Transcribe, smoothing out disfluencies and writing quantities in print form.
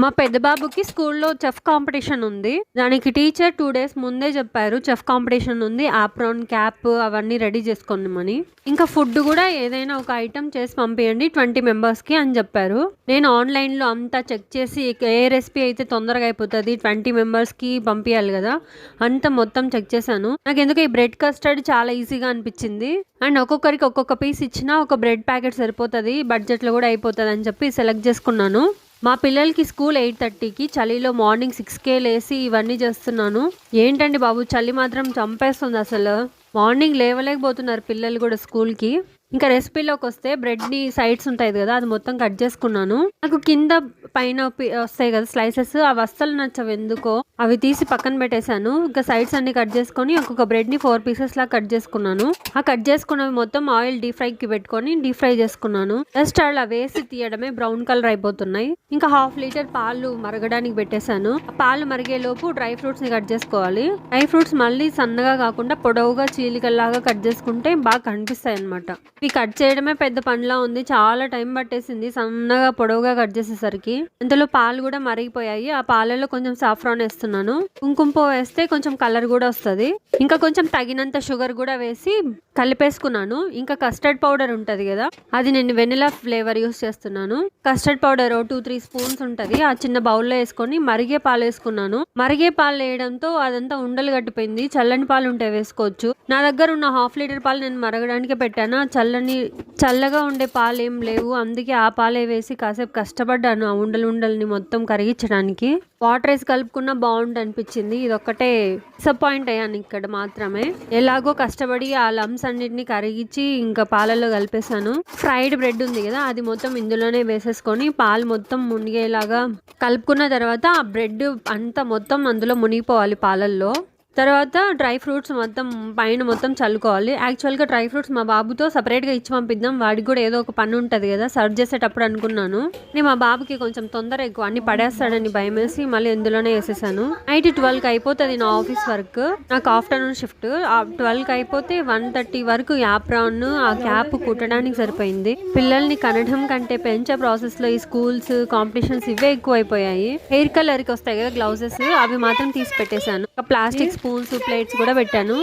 మా పెద్ద బాబుకి స్కూల్లో చెఫ్ కాంపిటీషన్ ఉంది. దానికి టీచర్ 2 డేస్ ముందే చెప్పారు చెఫ్ కాంపిటీషన్ ఉంది, ఆప్రాన్ క్యాప్ అవన్నీ రెడీ చేసుకోమని. ఇంకా ఫుడ్ కూడా ఏదైనా ఒక ఐటమ్ చేసి పంపియండి 20 మెంబర్స్కి అని చెప్పారు. నేను ఆన్లైన్లో అంతా చెక్ చేసి ఏ రెసిపీ అయితే తొందరగా అయిపోతుంది 20 మెంబర్స్కి పంపించాలి కదా, అంతా మొత్తం చెక్ చేశాను. నాకు ఎందుకు ఈ బ్రెడ్ కస్టర్డ్ చాలా ఈజీగా అనిపించింది. అండ్ ఒక్కొక్కరికి ఒక్కొక్క పీస్ ఇచ్చినా ఒక బ్రెడ్ ప్యాకెట్ సరిపోతుంది, బడ్జెట్లో కూడా అయిపోతుంది అని చెప్పి సెలెక్ట్ చేసుకున్నాను. మా పిల్లలకి స్కూల్ 8:30కి, చలిలో మార్నింగ్ 6కే లేసి ఇవన్నీ చేస్తున్నాను. ఏంటండి బాబు, చలి మాత్రం చంపేస్తుంది అసలు. మార్నింగ్ లేవలేకపోతున్నారు పిల్లలు కూడా స్కూల్కి. ఇంకా రెసిపీలోకి వస్తే బ్రెడ్ని సైడ్స్ ఉంటాయి కదా, అది మొత్తం కట్ చేసుకున్నాను. నాకు కింద పైన వస్తాయి కదా స్లైసెస్, అవి అస్సలు నచ్చవు ఎందుకో, అవి తీసి పక్కన పెట్టేశాను. ఇంకా సైడ్స్ అన్ని కట్ చేసుకొని ఒక్కొక్క బ్రెడ్ని 4 పీసెస్ లా కట్ చేసుకున్నాను. ఆ కట్ చేసుకున్నవి మొత్తం ఆయిల్ డీప్ ఫ్రైకి పెట్టుకొని డీప్ ఫ్రై చేసుకున్నాను. జస్ట్ అలా వేసి తీయడమే బ్రౌన్ కలర్ అయిపోతున్నాయి. ఇంకా 1/2 లీటర్ పాలు మరగడానికి పెట్టేశాను. ఆ పాలు మరిగే లోపు డ్రై ఫ్రూట్స్ ని కట్ చేసుకోవాలి. డ్రై ఫ్రూట్స్ మళ్ళీ సన్నగా కాకుండా పొడవుగా చీలికల్లాగా కట్ చేసుకుంటే బాగా కనిపిస్తాయి అన్నమాట. ఇవి కట్ చేయడమే పెద్ద పనిలా ఉంది, చాలా టైం పట్టేసింది సన్నగా పొడవుగా కట్ చేసేసరికి. ఇంతలో పాలు కూడా మరిగిపోయాయి. ఆ పాలలో కొంచెం సాఫ్రాన్ వేస్తున్నాను. కుంకుమ పువ్వు వేస్తే కొంచెం కలర్ కూడా వస్తుంది. ఇంకా కొంచెం తగినంత షుగర్ కూడా వేసి కలిపేసుకున్నాను. ఇంకా కస్టర్డ్ పౌడర్ ఉంటది కదా, అది నేను వెనిలా ఫ్లేవర్ యూస్ చేస్తున్నాను. కస్టర్డ్ పౌడర్ 2-3 స్పూన్స్ ఉంటది, ఆ చిన్న బౌల్లో వేసుకొని మరిగే పాలు వేసుకున్నాను. మరిగే పాలు వేయడంతో అదంతా ఉండలు కట్టిపోయింది. చల్లని పాలు ఉంటే వేసుకోవచ్చు. నా దగ్గర ఉన్న 1/2 లీటర్ పాలు నేను మరగడానికే పెట్టాను. చల్లగా ఉండే పాలు ఏం లేవు, అందుకే ఆ పాలే వేసి కాసేపు కష్టపడ్డాను ఆ ఉండల్ని మొత్తం కరిగించడానికి. వాటర్ వేసి కలుపుకున్నా బాగుండు అనిపించింది. ఇది ఒక్కటే డిసప్పాయింట్ అయ్యాను ఇక్కడ మాత్రమే. ఎలాగో కష్టపడి ఆ లమ్స్ అన్నిటిని కరిగించి ఇంకా పాలలో కలిపేశాను. ఫ్రైడ్ బ్రెడ్ ఉంది కదా, అది మొత్తం ఇందులోనే వేసేసుకొని పాలు మొత్తం మునిగేలాగా కలుపుకున్న తర్వాత ఆ బ్రెడ్ అంతా మొత్తం అందులో మునిగిపోవాలి పాలల్లో. తర్వాత డ్రై ఫ్రూట్స్ మొత్తం పైన మొత్తం చల్లుకోవాలి. యాక్చువల్గా డ్రై ఫ్రూట్స్ మా బాబుతో సపరేట్గా ఇచ్చి పంపిద్దాం, వాడికి కూడా ఏదో ఒక పని ఉంటుంది కదా సర్వ్ చేసేటప్పుడు అనుకున్నాను. నేను మా బాబుకి కొంచెం తొందర ఎక్కువ, అన్ని పడేస్తాడని భయం వేసి మళ్ళీ ఇందులోనే వేసేసాను. నైట్ 12కి అయిపోతుంది నా ఆఫీస్ వర్క్. నాకు ఆఫ్టర్నూన్ షిఫ్ట్. 12కి అయిపోతే 1:30 వరకు యాప్రాన్ ఆ క్యాప్ కుట్టడానికి సరిపోయింది. పిల్లల్ని కనడం కంటే పెంచే ప్రాసెస్లో ఈ స్కూల్స్ కాంపిటీషన్స్ ఇవే ఎక్కువ అయిపోయాయి. హెయిర్ కలర్కి వస్తాయి కదా గ్లౌజెస్, అవి మాత్రం తీసి పెట్టేశాను. ప్లాస్టిక్ స్పూన్స్ ప్లేట్స్ కూడా పెట్టాను.